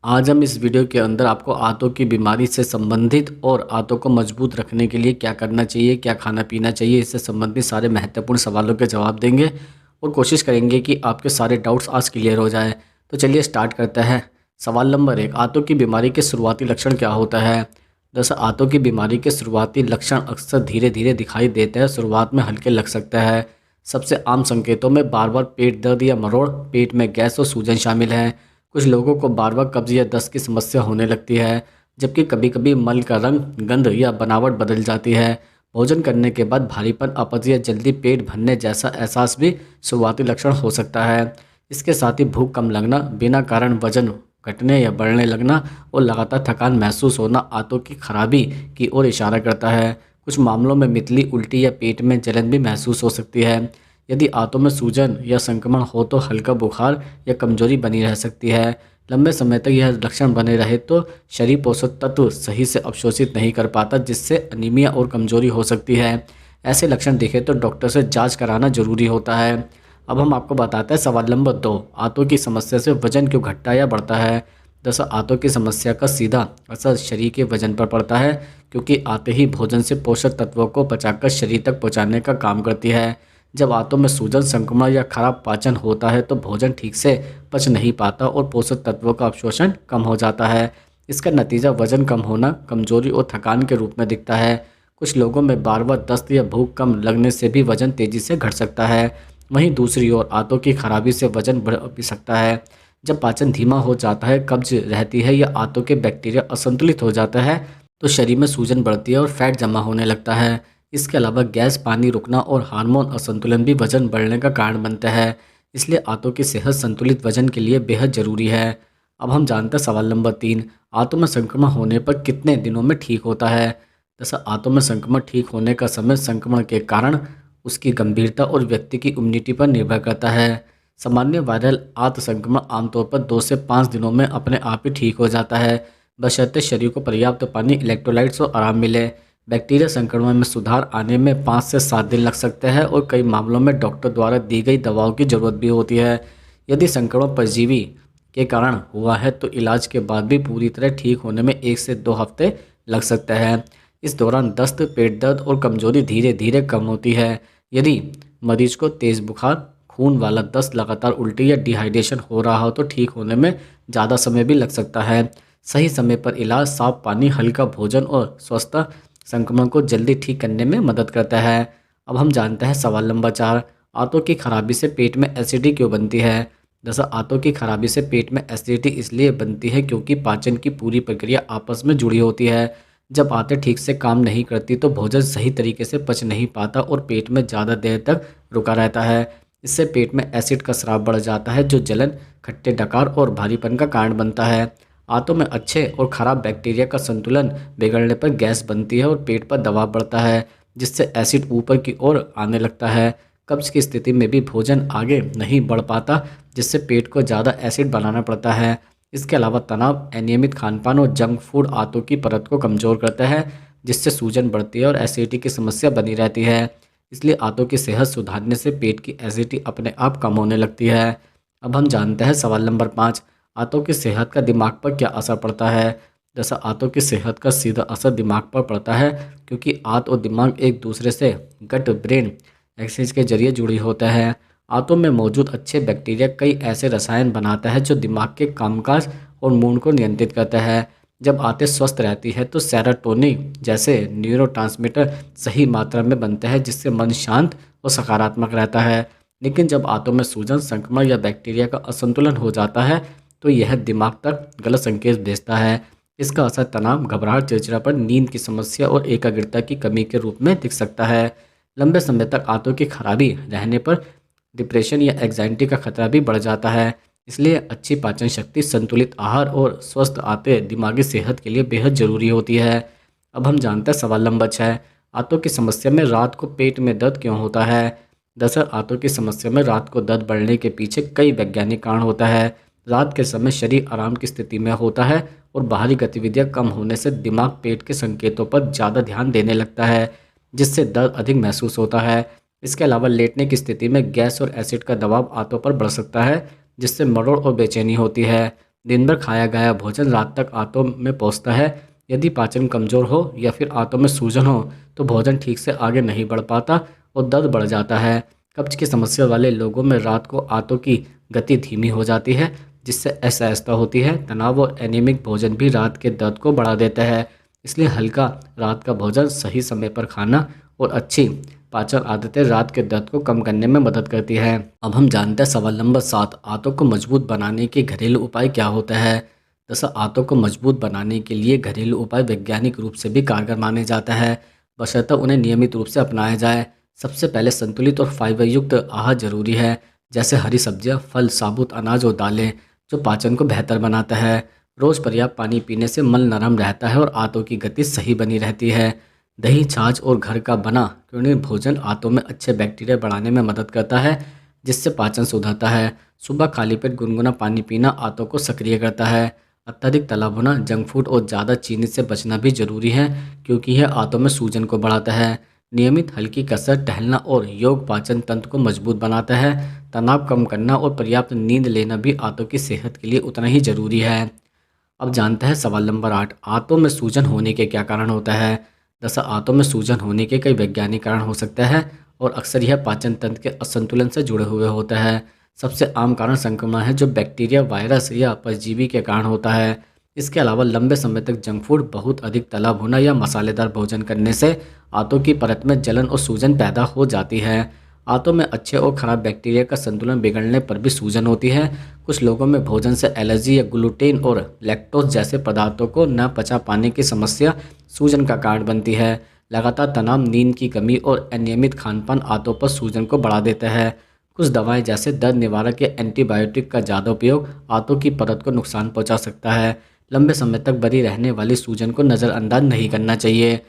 आज हम इस वीडियो के अंदर आपको आंतों की बीमारी से संबंधित और आंतों को मजबूत रखने के लिए क्या करना चाहिए, क्या खाना पीना चाहिए, इससे संबंधित सारे महत्वपूर्ण सवालों के जवाब देंगे और कोशिश करेंगे कि आपके सारे डाउट्स आज क्लियर हो जाए। तो चलिए स्टार्ट करते हैं। सवाल नंबर 1, आंतों की बीमारी के शुरुआती लक्षण क्या होता है। दरअसल आंतों की बीमारी के शुरुआती लक्षण अक्सर धीरे धीरे दिखाई देते हैं। शुरुआत में हल्के लग सकते हैं। सबसे आम संकेतों में बार बार पेट दर्द या मरोड़, पेट में गैस और सूजन शामिल है। कुछ लोगों को बार बार कब्ज या दस्त की समस्या होने लगती है, जबकि कभी कभी मल का रंग, गंध या बनावट बदल जाती है। भोजन करने के बाद भारीपन, अपच या जल्दी पेट भरने जैसा एहसास भी शुरुआती लक्षण हो सकता है। इसके साथ ही भूख कम लगना, बिना कारण वजन घटने या बढ़ने लगना और लगातार थकान महसूस होना आंतों की खराबी की ओर इशारा करता है। कुछ मामलों में मितली, उल्टी या पेट में जलन भी महसूस हो सकती है। यदि आंतों में सूजन या संक्रमण हो तो हल्का बुखार या कमजोरी बनी रह सकती है। लंबे समय तक यह लक्षण बने रहे तो शरीर पोषक तत्व सही से अवशोषित नहीं कर पाता, जिससे अनीमिया और कमजोरी हो सकती है। ऐसे लक्षण दिखे तो डॉक्टर से जांच कराना जरूरी होता है। अब हम आपको बताते हैं सवाल नंबर 2, आंतों की समस्या से वजन क्यों घटता या बढ़ता है। दरअसल आंतों की समस्या का सीधा असर शरीर के वजन पर पड़ता है, क्योंकि आंतें ही भोजन से पोषक तत्वों को पचाकर शरीर तक पहुँचाने का काम करती है। जब आंतों में सूजन, संक्रमण या खराब पाचन होता है तो भोजन ठीक से पच नहीं पाता और पोषक तत्वों का अवशोषण कम हो जाता है। इसका नतीजा वजन कम होना, कमजोरी और थकान के रूप में दिखता है। कुछ लोगों में बार बार दस्त या भूख कम लगने से भी वजन तेजी से घट सकता है। वहीं दूसरी ओर आंतों की खराबी से वजन बढ़ भी सकता है। जब पाचन धीमा हो जाता है, कब्ज रहती है या आंतों के बैक्टीरिया असंतुलित हो जाता है तो शरीर में सूजन बढ़ती है और फैट जमा होने लगता है। इसके अलावा गैस, पानी रुकना और हार्मोन असंतुलन भी वजन बढ़ने का कारण बनते हैं। इसलिए आंतों की सेहत संतुलित वजन के लिए बेहद ज़रूरी है। अब हम जानते हैं सवाल नंबर 3, आंतों में संक्रमण होने पर कितने दिनों में ठीक होता है। जैसा आंतों में संक्रमण ठीक होने का समय संक्रमण के कारण, उसकी गंभीरता और व्यक्ति की इम्यूनिटी पर निर्भर करता है। सामान्य वायरल आंत संक्रमण आमतौर पर 2 से 5 दिनों में अपने आप ही ठीक हो जाता है, बशर्ते शरीर को पर्याप्त पानी, इलेक्ट्रोलाइट्स और आराम मिले। बैक्टीरिया संक्रमण में सुधार आने में 5 से 7 दिन लग सकते हैं और कई मामलों में डॉक्टर द्वारा दी गई दवाओं की ज़रूरत भी होती है। यदि संक्रमण परजीवी के कारण हुआ है तो इलाज के बाद भी पूरी तरह ठीक होने में 1 से 2 हफ्ते लग सकते हैं। इस दौरान दस्त, पेट दर्द और कमजोरी धीरे धीरे कम होती है। यदि मरीज को तेज़ बुखार, खून वाला दस्त, लगातार उल्टी या डिहाइड्रेशन हो रहा हो तो ठीक होने में ज़्यादा समय भी लग सकता है। सही समय पर इलाज, साफ पानी, हल्का भोजन और स्वस्थ संक्रमण को जल्दी ठीक करने में मदद करता है। अब हम जानते हैं सवाल नंबर 4, आंतों की खराबी से पेट में एसिडिटी क्यों बनती है। दरअसल आंतों की खराबी से पेट में एसिडिटी इसलिए बनती है क्योंकि पाचन की पूरी प्रक्रिया आपस में जुड़ी होती है। जब आंतें ठीक से काम नहीं करती तो भोजन सही तरीके से पच नहीं पाता और पेट में ज़्यादा देर तक रुका रहता है। इससे पेट में एसिड का स्राव बढ़ जाता है, जो जलन, खट्टे डकार और भारीपन का कारण बनता है। आंतों में अच्छे और खराब बैक्टीरिया का संतुलन बिगड़ने पर गैस बनती है और पेट पर दबाव बढ़ता है, जिससे एसिड ऊपर की ओर आने लगता है। कब्ज की स्थिति में भी भोजन आगे नहीं बढ़ पाता, जिससे पेट को ज़्यादा एसिड बनाना पड़ता है। इसके अलावा तनाव, अनियमित खानपान और जंक फूड आंतों की परत को कमज़ोर करता है, जिससे सूजन बढ़ती है और एसिडिटी की समस्या बनी रहती है। इसलिए आंतों की सेहत सुधारने से पेट की एसिडिटी अपने आप कम होने लगती है। अब हम जानते हैं सवाल नंबर 5, आंतों की सेहत का दिमाग पर क्या असर पड़ता है। जैसा आंतों की सेहत का सीधा असर दिमाग पर पड़ता है, क्योंकि आंत और दिमाग एक दूसरे से गट ब्रेन एक्सचेंज के जरिए जुड़ी होते हैं। आंतों में मौजूद अच्छे बैक्टीरिया कई ऐसे रसायन बनाता है जो दिमाग के कामकाज और मूड को नियंत्रित करता है। जब आंतें स्वस्थ रहती है तो सेरोटोनिन जैसे न्यूरोट्रांसमीटर सही मात्रा में बनते हैं, जिससे मन शांत और सकारात्मक रहता है। लेकिन जब आंतों में सूजन, संक्रमण या बैक्टीरिया का असंतुलन हो जाता है तो यह दिमाग तक गलत संकेत भेजता है। इसका असर तनाव, घबराहट, चिड़चिड़ापन, नींद की समस्या और एकाग्रता की कमी के रूप में दिख सकता है। लंबे समय तक आंतों की खराबी रहने पर डिप्रेशन या एग्जाइटी का खतरा भी बढ़ जाता है। इसलिए अच्छी पाचन शक्ति, संतुलित आहार और स्वस्थ आंतें दिमागी सेहत के लिए बेहद ज़रूरी होती है। अब हम जानते हैं सवाल नंबर 6, आंतों की समस्या में रात को पेट में दर्द क्यों होता है। दरअसल आंतों की समस्या में रात को दर्द बढ़ने के पीछे कई वैज्ञानिक कारण होता है। रात के समय शरीर आराम की स्थिति में होता है और बाहरी गतिविधियां कम होने से दिमाग पेट के संकेतों पर ज़्यादा ध्यान देने लगता है, जिससे दर्द अधिक महसूस होता है। इसके अलावा लेटने की स्थिति में गैस और एसिड का दबाव आंतों पर बढ़ सकता है, जिससे मरोड़ और बेचैनी होती है। दिन भर खाया गया भोजन रात तक आंतों में पहुंचता है। यदि पाचन कमज़ोर हो या फिर आंतों में सूजन हो तो भोजन ठीक से आगे नहीं बढ़ पाता और दर्द बढ़ जाता है। कब्ज की समस्या वाले लोगों में रात को आंतों की गति धीमी हो जाती है, जिससे असहजता होती है। तनाव और एनीमिक भोजन भी रात के दर्द को बढ़ा देता है। इसलिए हल्का रात का भोजन, सही समय पर खाना और अच्छी पाचन आदतें रात के दर्द को कम करने में मदद करती है। अब हम जानते हैं सवाल नंबर 7, आंतों को मजबूत बनाने के घरेलू उपाय क्या होता है। दरअसल आंतों को मजबूत बनाने के लिए घरेलू उपाय वैज्ञानिक रूप से भी कारगर माने जाता है, बशर्ते उन्हें नियमित रूप से अपनाया जाए। सबसे पहले संतुलित और फाइबर युक्त आहार जरूरी है, जैसे हरी सब्जियां, फल, साबुत अनाज और दालें, जो पाचन को बेहतर बनाता है। रोज पर्याप्त पानी पीने से मल नरम रहता है और आंतों की गति सही बनी रहती है। दही, छाछ और घर का बना क्योंकि भोजन आंतों में अच्छे बैक्टीरिया बढ़ाने में मदद करता है, जिससे पाचन सुधरता है। सुबह खाली पेट गुनगुना पानी पीना आंतों को सक्रिय करता है। अत्यधिक तला भुना, जंक फूड और ज़्यादा चीनी से बचना भी जरूरी है, क्योंकि यह आंतों में सूजन को बढ़ाता है। नियमित हल्की कसरत, टहलना और योग पाचन तंत्र को मजबूत बनाता है। तनाव कम करना और पर्याप्त नींद लेना भी आंतों की सेहत के लिए उतना ही जरूरी है। अब जानते हैं सवाल नंबर 8, आंतों में सूजन होने के क्या कारण होता है। दरअसल आंतों में सूजन होने के कई वैज्ञानिक कारण हो सकते हैं और अक्सर यह पाचन तंत्र के असंतुलन से जुड़े हुए होता है। सबसे आम कारण संक्रमण है, जो बैक्टीरिया, वायरस या परजीवी के कारण होता है। इसके अलावा लंबे समय तक जंक फूड, बहुत अधिक तला भुना या मसालेदार भोजन करने से आंतों की परत में जलन और सूजन पैदा हो जाती है। आंतों में अच्छे और खराब बैक्टीरिया का संतुलन बिगड़ने पर भी सूजन होती है। कुछ लोगों में भोजन से एलर्जी या ग्लूटेन और लैक्टोज जैसे पदार्थों को न पचा पाने की समस्या सूजन का कारण बनती है। लगातार तनाव, नींद की कमी और अनियमित खानपान आंतों पर सूजन को बढ़ा देता है। कुछ दवाएं जैसे दर्द निवारक या एंटीबायोटिक का ज़्यादा उपयोग आंतों की परत को नुकसान पहुंचा सकता है। लंबे समय तक बनी रहने वाली सूजन को नज़रअंदाज नहीं करना चाहिए।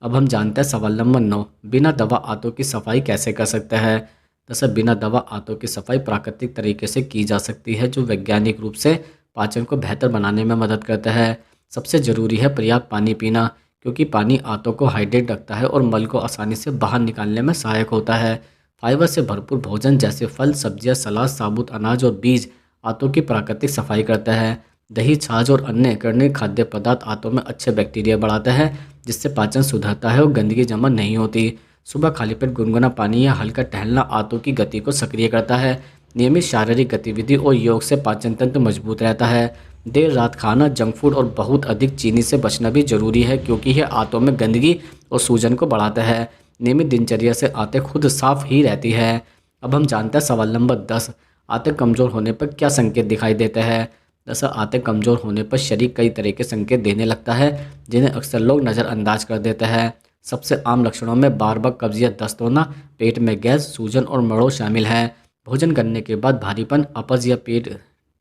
अब हम जानते हैं सवाल नंबर 9, बिना दवा आंतों की सफाई कैसे कर सकते हैं। दरअसल बिना दवा आंतों की सफाई प्राकृतिक तरीके से की जा सकती है, जो वैज्ञानिक रूप से पाचन को बेहतर बनाने में मदद करता है। सबसे ज़रूरी है पर्याप्त पानी पीना, क्योंकि पानी आंतों को हाइड्रेट रखता है और मल को आसानी से बाहर निकालने में सहायक होता है। फाइबर से भरपूर भोजन जैसे फल, सब्जियां, सलाद, साबुत अनाज और बीज आंतों की प्राकृतिक सफाई करता है। दही, छाछ और अन्य कर्ण खाद्य पदार्थ आंतों में अच्छे बैक्टीरिया बढ़ाता है, जिससे पाचन सुधरता है और गंदगी जमा नहीं होती। सुबह खाली पेट गुनगुना पानी या हल्का टहलना आंतों की गति को सक्रिय करता है। नियमित शारीरिक गतिविधि और योग से पाचन तंत्र मजबूत रहता है। देर रात खाना, जंक फूड और बहुत अधिक चीनी से बचना भी जरूरी है, क्योंकि यह आंतों में गंदगी और सूजन को बढ़ाता है। नियमित दिनचर्या से आंतें खुद साफ ही रहती है। अब हम जानते हैं सवाल नंबर 10, आंतें कमज़ोर होने पर क्या संकेत दिखाई देते हैं। दरअसल आंतें कमज़ोर होने पर शरीर कई तरह के संकेत देने लगता है, जिन्हें अक्सर लोग नज़रअंदाज कर देते हैं। सबसे आम लक्षणों में बार बार कब्ज या दस्त होना, पेट में गैस, सूजन और मरोड़ शामिल है। भोजन करने के बाद भारीपन, अपच या पेट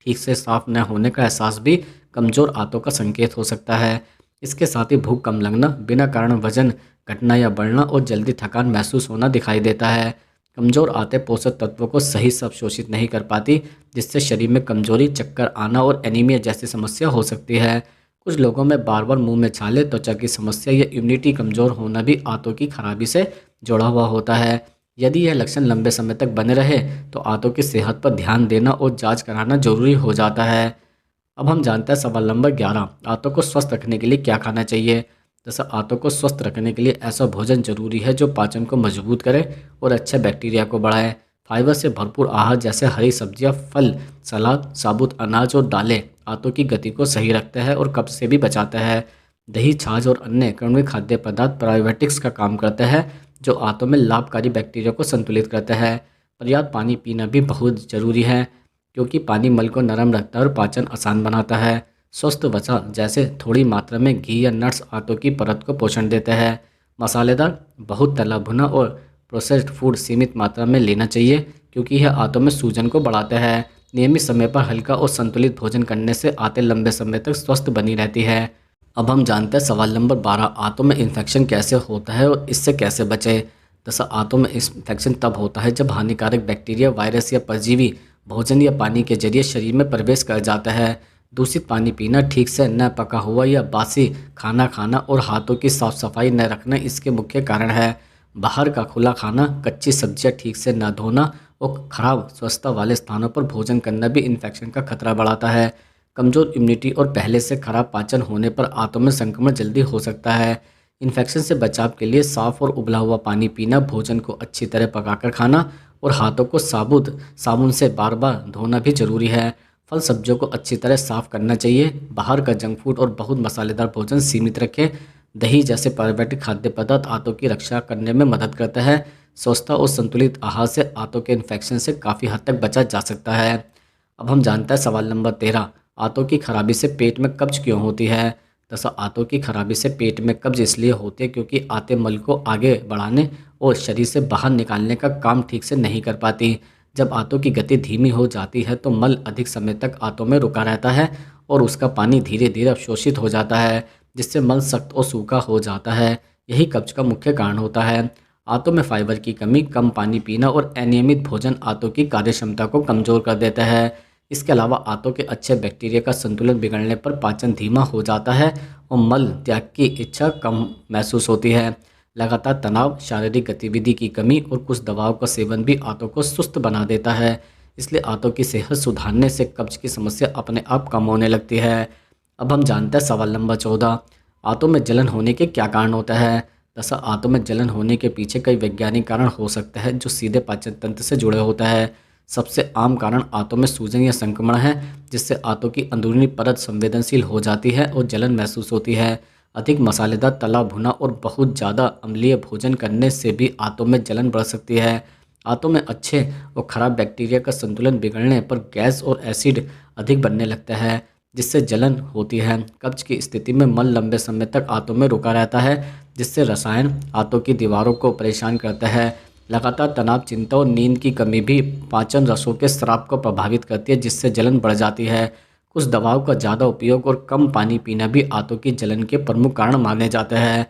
ठीक से साफ न होने का एहसास भी कमज़ोर आंतों का संकेत हो सकता है। इसके साथ ही भूख कम लगना, बिना कारण वजन घटना या बढ़ना और जल्दी थकान महसूस होना दिखाई देता है। कमज़ोर आंतें पोषक तत्वों को सही से अवशोषित नहीं कर पाती, जिससे शरीर में कमजोरी, चक्कर आना और एनीमिया जैसी समस्या हो सकती है। कुछ लोगों में बार बार मुंह में छाले, त्वचा की समस्या या इम्यूनिटी कमज़ोर होना भी आंतों की खराबी से जुड़ा हुआ होता है। यदि यह लक्षण लंबे समय तक बने रहे तो आंतों की सेहत पर ध्यान देना और जांच कराना जरूरी हो जाता है। अब हम जानते हैं सवाल नंबर 11, आंतों को स्वस्थ रखने के लिए क्या खाना चाहिए। जैसे आंतों को स्वस्थ रखने के लिए ऐसा भोजन जरूरी है जो पाचन को मजबूत करे और अच्छे बैक्टीरिया को बढ़ाए। फाइबर से भरपूर आहार जैसे हरी सब्जियां, फल, सलाद, साबुत अनाज और दालें आंतों की गति को सही रखता है और कब्ज से भी बचाता है। दही, छाछ और अन्य कणवी खाद्य पदार्थ प्रोबायोटिक्स का काम करते हैं, जो आंतों में लाभकारी बैक्टीरिया को संतुलित करता है। पर्याप्त पानी पीना भी बहुत जरूरी है, क्योंकि पानी मल को नरम रखता है और पाचन आसान बनाता है। स्वस्थ वसा जैसे थोड़ी मात्रा में घी या नट्स आंतों की परत को पोषण देते हैं। मसालेदार, बहुत तला भुना और प्रोसेस्ड फूड सीमित मात्रा में लेना चाहिए, क्योंकि यह आंतों में सूजन को बढ़ाता है। नियमित समय पर हल्का और संतुलित भोजन करने से आंतें लंबे समय तक स्वस्थ बनी रहती है। अब हम जानते हैं सवाल नंबर 12, आंतों में इन्फेक्शन कैसे होता है और इससे कैसे बचें। दरअसल आंतों में इन्फेक्शन तब होता है जब हानिकारक बैक्टीरिया, वायरस या परजीवी भोजन या पानी के जरिए शरीर में प्रवेश कर जाता है। दूषित पानी पीना, ठीक से न पका हुआ या बासी खाना खाना और हाथों की साफ सफाई न रखना इसके मुख्य कारण है। बाहर का खुला खाना, कच्ची सब्जियां ठीक से न धोना और खराब स्वच्छता वाले स्थानों पर भोजन करना भी इन्फेक्शन का खतरा बढ़ाता है। कमज़ोर इम्यूनिटी और पहले से खराब पाचन होने पर आंतों में संक्रमण जल्दी हो सकता है। इन्फेक्शन से बचाव के लिए साफ़ और उबला हुआ पानी पीना, भोजन को अच्छी तरह पकाकर खाना और हाथों को साबुन से बार बार धोना भी ज़रूरी है। फल सब्जियों को अच्छी तरह साफ़ करना चाहिए। बाहर का जंक फूड और बहुत मसालेदार भोजन सीमित रखें। दही जैसे प्रोबायोटिक खाद्य पदार्थ आंतों की रक्षा करने में मदद करता है। स्वस्थता और संतुलित आहार से आंतों के इन्फेक्शन से काफ़ी हद तक बचा जा सकता है। अब हम जानते हैं सवाल नंबर 13, आंतों की खराबी से पेट में कब्ज क्यों होती है। दरअसल आंतों की खराबी से पेट में कब्ज इसलिए होती है क्योंकि आंतें मल को आगे बढ़ाने और शरीर से बाहर निकालने का काम ठीक से नहीं कर पाती। जब आंतों की गति धीमी हो जाती है तो मल अधिक समय तक आंतों में रुका रहता है और उसका पानी धीरे धीरे अवशोषित हो जाता है, जिससे मल सख्त और सूखा हो जाता है। यही कब्ज का मुख्य कारण होता है। आंतों में फाइबर की कमी, कम पानी पीना और अनियमित भोजन आंतों की कार्यक्षमता को कमज़ोर कर देता है। इसके अलावा आंतों के अच्छे बैक्टीरिया का संतुलन बिगड़ने पर पाचन धीमा हो जाता है और मल त्याग की इच्छा कम महसूस होती है। लगातार तनाव, शारीरिक गतिविधि की कमी और कुछ दवाओं का सेवन भी आंतों को सुस्त बना देता है। इसलिए आंतों की सेहत सुधारने से कब्ज की समस्या अपने आप कम होने लगती है। अब हम जानते हैं सवाल नंबर 14, आंतों में जलन होने के क्या कारण होता है। दरअसल आंतों में जलन होने के पीछे कई वैज्ञानिक कारण हो सकते हैं जो सीधे पाचन तंत्र से जुड़े होता है। सबसे आम कारण आंतों में सूजन या संक्रमण है, जिससे आंतों की अंदरूनी परत संवेदनशील हो जाती है और जलन महसूस होती है। अधिक मसालेदार, तला भुना और बहुत ज़्यादा अम्लीय भोजन करने से भी आंतों में जलन बढ़ सकती है। आंतों में अच्छे और खराब बैक्टीरिया का संतुलन बिगड़ने पर गैस और एसिड अधिक बनने लगता है, जिससे जलन होती है। कब्ज की स्थिति में मल लंबे समय तक आंतों में रुका रहता है, जिससे रसायन आंतों की दीवारों को परेशान करता है। लगातार तनाव, चिंता और नींद की कमी भी पाचन रसों के स्राव को प्रभावित करती है, जिससे जलन बढ़ जाती है। कुछ दवाओं का ज़्यादा उपयोग और कम पानी पीना भी आंतों की जलन के प्रमुख कारण माने जाते हैं।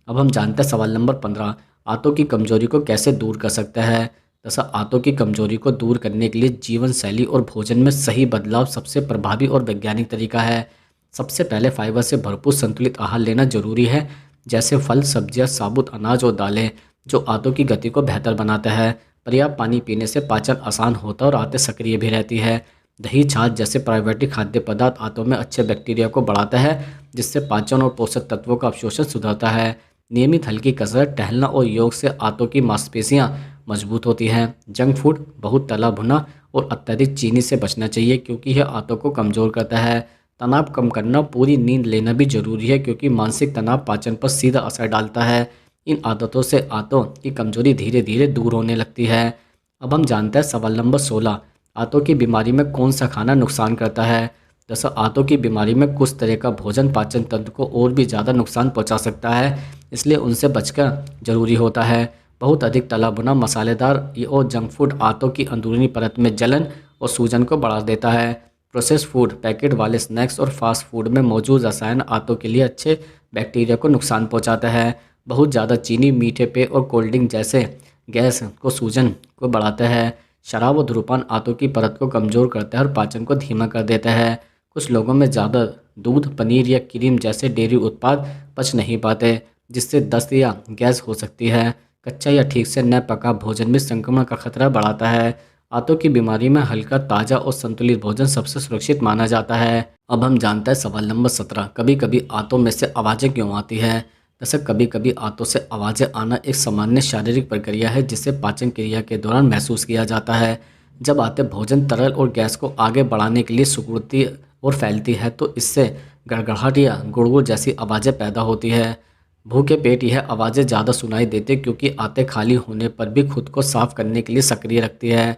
अब हम जानते हैं सवाल नंबर 15, आंतों की कमजोरी को कैसे दूर कर सकता है। दरअसल आंतों की कमजोरी को दूर करने के लिए जीवन शैली और भोजन में सही बदलाव सबसे प्रभावी और वैज्ञानिक तरीका है। सबसे पहले फाइबर से भरपूर संतुलित आहार लेना जरूरी है, जैसे फल, सब्जियां, साबुत अनाज और दालें, जो आंतों की गति को बेहतर बनाता है। पर्याप्त पानी पीने से पाचन आसान होता है और आंतें सक्रिय भी रहती है। दही, छाछ जैसे प्रोबायोटिक खाद्य पदार्थ आंतों में अच्छे बैक्टीरिया को बढ़ाता है, जिससे पाचन और पोषक तत्वों का अवशोषण सुधरता है। नियमित हल्की कसरत, टहलना और योग से आंतों की मांसपेशियां मजबूत होती हैं। जंक फूड, बहुत तला भुना और अत्यधिक चीनी से बचना चाहिए क्योंकि यह आंतों को कमज़ोर करता है। तनाव कम करना, पूरी नींद लेना भी जरूरी है क्योंकि मानसिक तनाव पाचन पर सीधा असर डालता है। इन आदतों से आंतों की कमजोरी धीरे धीरे दूर होने लगती है। अब हम जानते हैं सवाल नंबर 16, आंतों की बीमारी में कौन सा खाना नुकसान करता है। दरअसल आंतों की बीमारी में कुछ तरह का भोजन पाचन तंत्र को और भी ज़्यादा नुकसान पहुंचा सकता है, इसलिए उनसे बचकर जरूरी होता है। बहुत अधिक तला भुना, मसालेदार और जंक फूड आंतों की अंदरूनी परत में जलन और सूजन को बढ़ा देता है। प्रोसेस्ड फूड, पैकेट वाले स्नैक्स और फास्ट फूड में मौजूद रसायन आंतों के लिए अच्छे बैक्टीरिया को नुकसान पहुंचाता है। बहुत ज़्यादा चीनी, मीठे पेय और कोल्ड ड्रिंक जैसे गैस को सूजन को बढ़ाता है। शराब और धूम्रपान आंतों की परत को कमज़ोर करता है और पाचन को धीमा कर देता है। कुछ लोगों में ज़्यादा दूध, पनीर या क्रीम जैसे डेयरी उत्पाद पच नहीं पाते, जिससे दस्त या गैस हो सकती है। कच्चा या ठीक से न पका भोजन भी संक्रमण का खतरा बढ़ाता है। आंतों की बीमारी में हल्का, ताज़ा और संतुलित भोजन सबसे सुरक्षित माना जाता है। अब हम जानते हैं सवाल नंबर 17, कभी कभी आंतों में से आवाज़ें क्यों आती है। जैसे कभी कभी आंतों से आवाज़ें आना एक सामान्य शारीरिक प्रक्रिया है जिसे पाचन क्रिया के दौरान महसूस किया जाता है। जब आंतें भोजन, तरल और गैस को आगे बढ़ाने के लिए सिकुड़ती और फैलती है तो इससे गड़गड़ाहट या गुड़गुड़ जैसी आवाज़ें पैदा होती है। भूखे पेट यह आवाज़ें ज़्यादा सुनाई देती क्योंकि आंतें खाली होने पर भी खुद को साफ करने के लिए सक्रिय रखती है।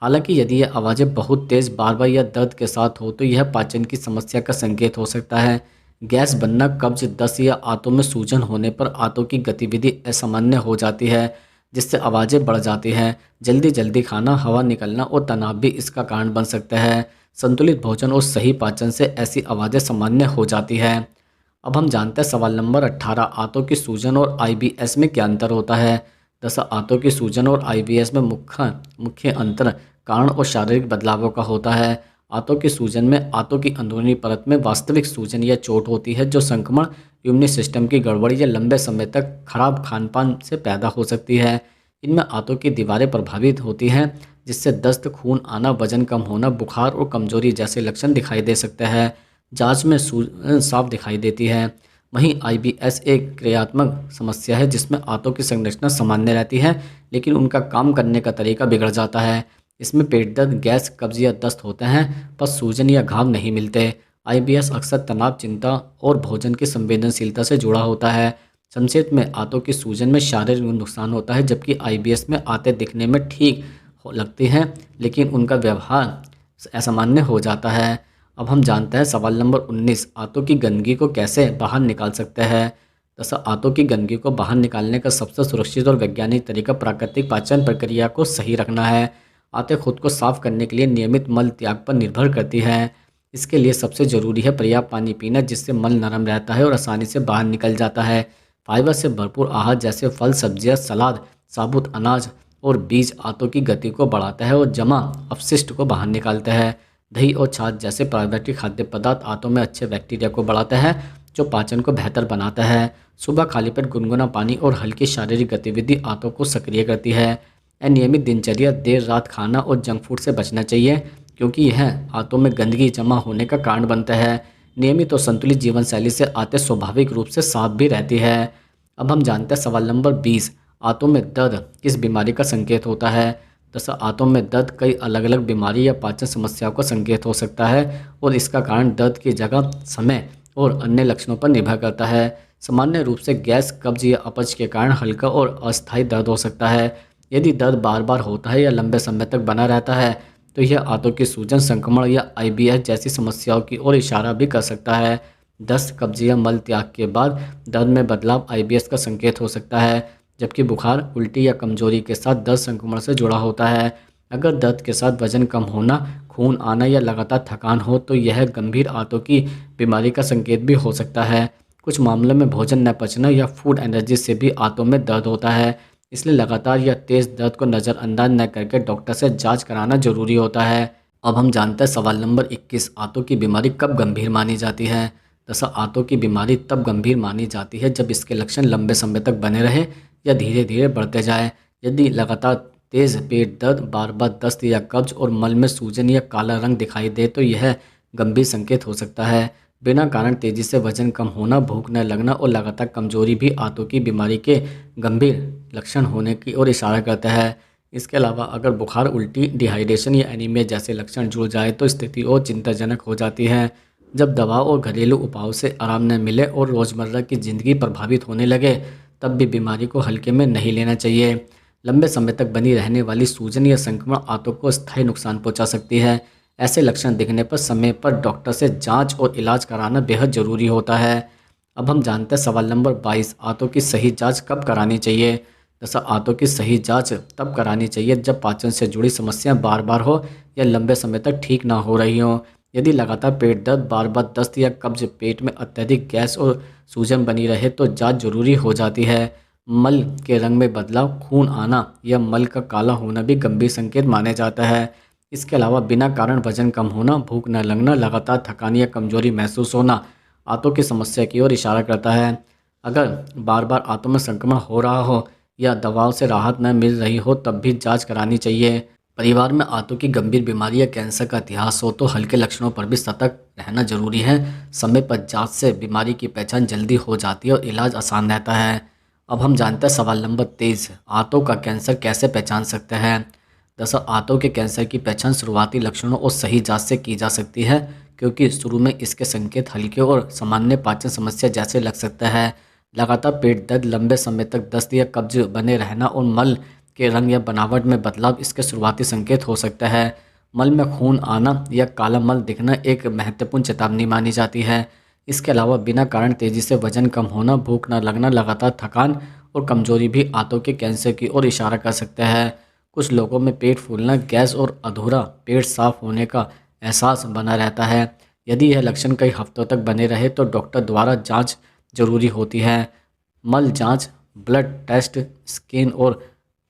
हालांकि यदि यह आवाज़ें बहुत तेज़, बार बार या दर्द के साथ हो तो यह पाचन की समस्या का संकेत हो सकता है। गैस बनना, कब्ज, दस्त या आंतों में सूजन होने पर आंतों की गतिविधि असामान्य हो जाती है, जिससे आवाज़ें बढ़ जाती हैं। जल्दी जल्दी खाना, हवा निकलना और तनाव भी इसका कारण बन सकता है। संतुलित भोजन और सही पाचन से ऐसी आवाज़ें सामान्य हो जाती है। अब हम जानते हैं सवाल नंबर 18, आंतों की सूजन और आईबीएस में क्या अंतर होता है। दरअसल आंतों की सूजन और आईबीएस में मुख्य अंतर कारण और शारीरिक बदलावों का होता है। आंतों की सूजन में आंतों की अंदरूनी परत में वास्तविक सूजन या चोट होती है जो संक्रमण, इम्यून सिस्टम की गड़बड़ी या लंबे समय तक खराब खान पान से पैदा हो सकती है। इनमें आंतों की दीवारें प्रभावित होती हैं, जिससे दस्त, खून आना, वजन कम होना, बुखार और कमजोरी जैसे लक्षण दिखाई दे सकते हैं। जांच में सूजन साफ दिखाई देती है। वहीं आईबीएस एक क्रियात्मक समस्या है जिसमें आंतों की संरचना सामान्य रहती है, लेकिन उनका काम करने का तरीका बिगड़ जाता है। इसमें पेट दर्द, गैस, कब्ज या दस्त होते हैं, पर सूजन या घाव नहीं मिलते। आईबीएस अक्सर तनाव, चिंता और भोजन की संवेदनशीलता से जुड़ा होता है। संक्षेप में, आंतों की सूजन में शारीरिक नुकसान होता है, जबकि आईबीएस में आंतें दिखने में ठीक लगती हैं, लेकिन उनका व्यवहार असामान्य हो जाता है। अब हम जानते हैं सवाल नंबर 19, आंतों की गंदगी को कैसे बाहर निकाल सकते हैं। दरअसल आंतों की गंदगी को बाहर निकालने का सबसे सुरक्षित और वैज्ञानिक तरीका प्राकृतिक पाचन प्रक्रिया को सही रखना है। आंतें खुद को साफ करने के लिए नियमित मल त्याग पर निर्भर करती हैं। इसके लिए सबसे ज़रूरी है पर्याप्त पानी पीना, जिससे मल नरम रहता है और आसानी से बाहर निकल जाता है। फाइबर से भरपूर आहार जैसे फल, सब्जियां, सलाद, साबुत अनाज और बीज आंतों की गति को बढ़ाता है और जमा अपशिष्ट को बाहर निकालता है। दही और छाछ जैसे प्राकृतिक खाद्य पदार्थ आंतों में अच्छे बैक्टीरिया को बढ़ाता है, जो पाचन को बेहतर बनाता है। सुबह खाली पेट गुनगुना पानी और हल्की शारीरिक गतिविधि आंतों को सक्रिय करती है। अनियमित दिनचर्या, देर रात खाना और जंक फूड से बचना चाहिए, क्योंकि यह आंतों में गंदगी जमा होने का कारण बनता है। नियमित और संतुलित जीवन शैली से आंतें स्वाभाविक रूप से साफ भी रहती है। अब हम जानते हैं सवाल नंबर 20, आंतों में दर्द किस बीमारी का संकेत होता है। दरअसल आंतों में दर्द कई अलग अलग बीमारी या पाचन समस्याओं का संकेत हो सकता है, और इसका कारण दर्द की जगह, समय और अन्य लक्षणों पर निर्भर करता है। सामान्य रूप से गैस, कब्ज या अपच के कारण हल्का और अस्थायी दर्द हो सकता है। यदि दर्द बार बार होता है या लंबे समय तक बना रहता है, तो यह आंतों की सूजन, संक्रमण या आईबीएस जैसी समस्याओं की ओर इशारा भी कर सकता है। दस्त, कब्ज या मल त्याग के बाद दर्द में बदलाव आईबीएस का संकेत हो सकता है, जबकि बुखार, उल्टी या कमजोरी के साथ दर्द संक्रमण से जुड़ा होता है। अगर दर्द के साथ वजन कम होना, खून आना या लगातार थकान हो, तो यह गंभीर आंतों की बीमारी का संकेत भी हो सकता है। कुछ मामलों में भोजन न पचना या फूड एलर्जी से भी आंतों में दर्द होता है, इसलिए लगातार या तेज दर्द को नज़रअंदाज न करके डॉक्टर से जांच कराना जरूरी होता है। अब हम जानते हैं सवाल नंबर 21, आंतों की बीमारी कब गंभीर मानी जाती है। दरअसल आंतों की बीमारी तब गंभीर मानी जाती है जब इसके लक्षण लंबे समय तक बने रहे या धीरे धीरे बढ़ते जाए। यदि लगातार तेज पेट दर्द, बार बार दस्त या कब्ज और मल में सूजन या काला रंग दिखाई दे, तो यह गंभीर संकेत हो सकता है। बिना कारण तेजी से वजन कम होना, भूख न लगना और लगातार कमजोरी भी आंतों की बीमारी के गंभीर लक्षण होने की ओर इशारा करता है। इसके अलावा अगर बुखार, उल्टी, डिहाइड्रेशन या एनीमिया जैसे लक्षण जुड़ जाए, तो स्थिति और चिंताजनक हो जाती है। जब दवा और घरेलू उपायों से आराम न मिले और रोज़मर्रा की ज़िंदगी प्रभावित होने लगे, तब भी बीमारी को हल्के में नहीं लेना चाहिए। लंबे समय तक बनी रहने वाली सूजन या संक्रमण आंतों को स्थायी नुकसान पहुंचा सकती है। ऐसे लक्षण दिखने पर समय पर डॉक्टर से जांच और इलाज कराना बेहद ज़रूरी होता है। अब हम जानते हैं सवाल नंबर 22, आंतों की सही जांच कब करानी चाहिए। दरअसल आंतों की सही जांच तब करानी चाहिए जब पाचन से जुड़ी समस्याएं बार बार हो या लंबे समय तक ठीक ना हो रही हो। यदि लगातार पेट दर्द, बार बार दस्त या कब्ज, पेट में अत्यधिक गैस और सूजन बनी रहे, तो जांच जरूरी हो जाती है। मल के रंग में बदलाव, खून आना या मल का काला होना भी गंभीर संकेत माने जाता है। इसके अलावा बिना कारण वजन कम होना, भूख न लगना, लगातार थकान या कमजोरी महसूस होना आंतों की समस्या की ओर इशारा करता है। अगर बार बार आंतों में संक्रमण हो रहा हो या दवाओं से राहत न मिल रही हो, तब भी जांच करानी चाहिए। परिवार में आंतों की गंभीर बीमारी या कैंसर का इतिहास हो, तो हल्के लक्षणों पर भी सतर्क रहना जरूरी है। समय पर जांच से बीमारी की पहचान जल्दी हो जाती है और इलाज आसान रहता है। अब हम जानते हैं सवाल नंबर 23, आंतों का कैंसर कैसे पहचान सकते हैं। दरअसल आंतों के कैंसर की पहचान शुरुआती लक्षणों और सही जांच से की जा सकती है, क्योंकि शुरू में इसके संकेत हल्के और सामान्य पाचन समस्या जैसे लग सकता है। लगातार पेट दर्द, लंबे समय तक दस्त या कब्ज बने रहना और मल के रंग या बनावट में बदलाव इसके शुरुआती संकेत हो सकता है। मल में खून आना या काला मल दिखना एक महत्वपूर्ण चेतावनी मानी जाती है। इसके अलावा बिना कारण तेजी से वजन कम होना, भूख न लगना, लगातार थकान और कमजोरी भी आंतों के कैंसर की ओर इशारा कर सकते हैं। कुछ लोगों में पेट फूलना, गैस और अधूरा पेट साफ होने का एहसास बना रहता है। यदि यह लक्षण कई हफ्तों तक बने रहे, तो डॉक्टर द्वारा जांच जरूरी होती है। मल जांच, ब्लड टेस्ट, स्किन और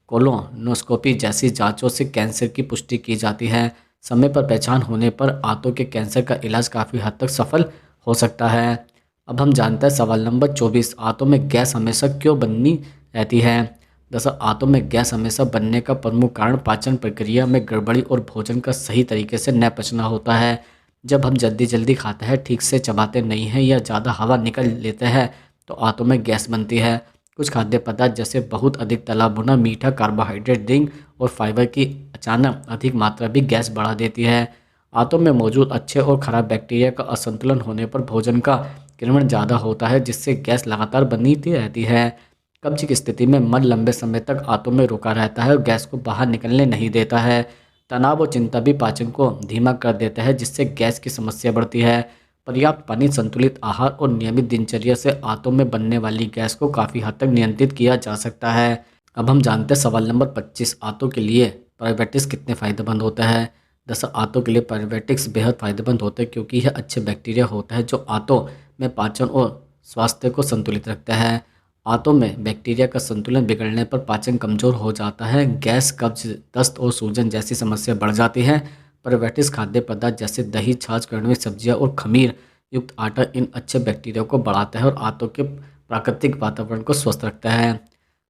कोलोनोस्कोपी जैसी जांचों से कैंसर की पुष्टि की जाती है। समय पर पहचान होने पर आंतों के कैंसर का इलाज काफ़ी हद तक सफल हो सकता है। अब हम जानते हैं सवाल नंबर 24, आंतों में गैस हमेशा क्यों बनी रहती है। दरअसल आंतों में गैस हमेशा बनने का प्रमुख कारण पाचन प्रक्रिया में गड़बड़ी और भोजन का सही तरीके से न पचना होता है। जब हम जल्दी जल्दी खाते हैं, ठीक से चबाते नहीं हैं या ज़्यादा हवा निकल लेते हैं तो आंतों में गैस बनती है। कुछ खाद्य पदार्थ जैसे बहुत अधिक तला भुना, मीठा, कार्बोहाइड्रेट ड्रिंक और फाइबर की अचानक अधिक मात्रा भी गैस बढ़ा देती है। आंतों में मौजूद अच्छे और खराब बैक्टीरिया का असंतुलन होने पर भोजन का किण्वन ज़्यादा होता है, जिससे गैस लगातार बनती रहती है। कब्ज की स्थिति में मल लंबे समय तक आंतों में रुका रहता है और गैस को बाहर निकलने नहीं देता है। तनाव और चिंता भी पाचन को धीमा कर देता है, जिससे गैस की समस्या बढ़ती है। पर्याप्त पानी, संतुलित आहार और नियमित दिनचर्या से आंतों में बनने वाली गैस को काफ़ी हद तक नियंत्रित किया जा सकता है। अब हम जानते हैं सवाल नंबर 25, आंतों के लिए प्रोबायोटिक्स कितने फ़ायदेमंद होते हैं। दरअसल आंतों के लिए प्रोबायोटिक्स बेहद फ़ायदेमंद होते हैं, क्योंकि यह अच्छे बैक्टीरिया होता है जो आंतों में पाचन और स्वास्थ्य को संतुलित रखता है। आंतों में बैक्टीरिया का संतुलन बिगड़ने पर पाचन कमज़ोर हो जाता है, गैस, कब्ज, दस्त और सूजन जैसी समस्या बढ़ जाती है। प्रोबायोटिक्स खाद्य पदार्थ जैसे दही, छाछ, कड़वी सब्जियां और खमीर युक्त आटा इन अच्छे बैक्टीरिया को बढ़ाता है और आंतों के प्राकृतिक वातावरण को स्वस्थ रखता है।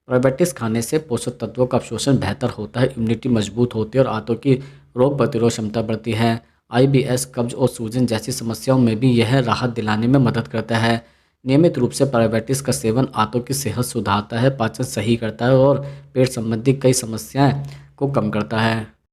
प्रोबायोटिक्स खाने से पोषक तत्वों का अवशोषण बेहतर होता है, इम्यूनिटी मजबूत होती है और आंतों की रोग प्रतिरोध क्षमता बढ़ती है। IBS, कब्ज और सूजन जैसी समस्याओं में भी यह राहत दिलाने में मदद करता है। नियमित रूप से प्रोबायोटिक्स का सेवन आंतों की सेहत सुधारता है, पाचन सही करता है और पेट संबंधी कई समस्याएं को कम करता है।